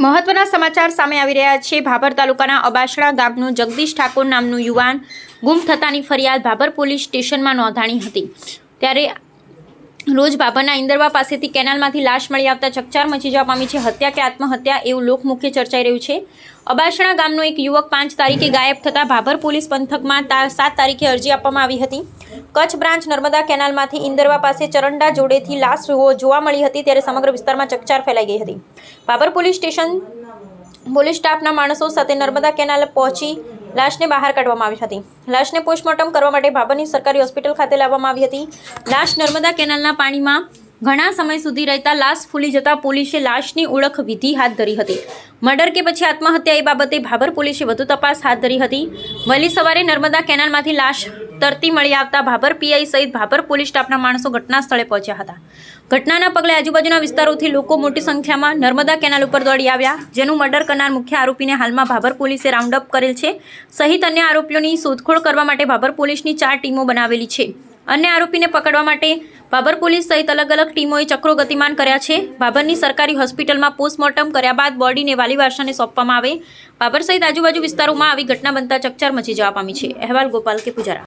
મહત્વના સમાચાર સામે આવી રહ્યા છે। ભાભર તાલુકાના અબાસણા ગામનું જગદીશ ઠાકોર નામનું યુવાન ગુમ થતાની ફરિયાદ ભાભર પોલીસ સ્ટેશનમાં નોંધાણી હતી। ત્યારે રોજ ભાભરના ઇન્દરવા પાસેથી કેનાલમાંથી લાશ મળી આવતા ચકચાર મચી જવા પામી છે। હત્યા કે આત્મહત્યા એવું લોકમુખે ચર્ચાઈ રહ્યું છે। અબાસણા ગામનો એક યુવક 5 તારીખે ગાયબ થતા ભાભર પોલીસ પંથકમાં 7 તારીખે અરજી આપવામાં આવી હતી। કચ્છ બ્રાન્ચ નર્મદા કેનાલમાંથી ઇન્દરવા પાસે ચરંડા જોડેથી લાશ જોવા મળી હતી। ત્યારે સમગ્ર વિસ્તારમાં ચકચાર ફેલાઈ ગઈ હતી। ભાભર પોલીસ સ્ટેશન પોલીસ સ્ટાફના માણસો સાથે નર્મદા કેનાલ પહોંચી લાશને બહાર કાઢવામાં આવી હતી। લાશને પોસ્ટમોર્ટમ કરવા માટે ભાભરની સરકારી હોસ્પિટલ ખાતે લાવવામાં આવી હતી। લાશ નર્મદા કેનાલના પાણીમાં ઘણા સમય સુધી રહેતા લાશ ફૂલી જતા પોલીસે લાશની ઓળખ વિધિ હાથ ધરી હતી। મર્ડર કે પછી આત્મહત્યા એ બાબતે ભાભર પોલીસે વધુ તપાસ હાથ ધરી હતી। વહેલી સવારે નર્મદા કેનાલમાંથી લાશ તરતી મળી આવતા ભાભર પીઆઈ સહિત ભાભર પોલીસ સ્ટાફના માણસો ઘટના સ્થળે પહોંચ્યા હતા। ઘટનાના પગલે આજુબાજુના વિસ્તારોથી લોકો મોટી સંખ્યામાં નર્મદા કેનાલ ઉપર દોડી આવ્યા, જેનું મર્ડર કરનાર મુખ્ય આરોપીને હાલમાં ભાભર પોલીસે રાઉન્ડ અપ કરેલ છે સહિત અન્ય આરોપીઓની શોધખોળ કરવા માટે ભાભર પોલીસની 4 ટીમો બનાવેલી છે। અન્ય આરોપીને પકડવા માટે ભાભર પોલીસ સહિત અલગ અલગ ટીમોએ ચક્રો ગતિમાન કર્યા છે। ભાભરની સરકારી હોસ્પિટલમાં પોસ્ટમોર્ટમ કર્યા બાદ બોડીને વાલી વારસાને સોંપવામાં આવે। ભાભર સહિત આજુબાજુ વિસ્તારોમાં આવી ઘટના બનતા ચકચાર મચી જવા પામી છે। અહેવાલ ગોપાલ કે પૂજારા।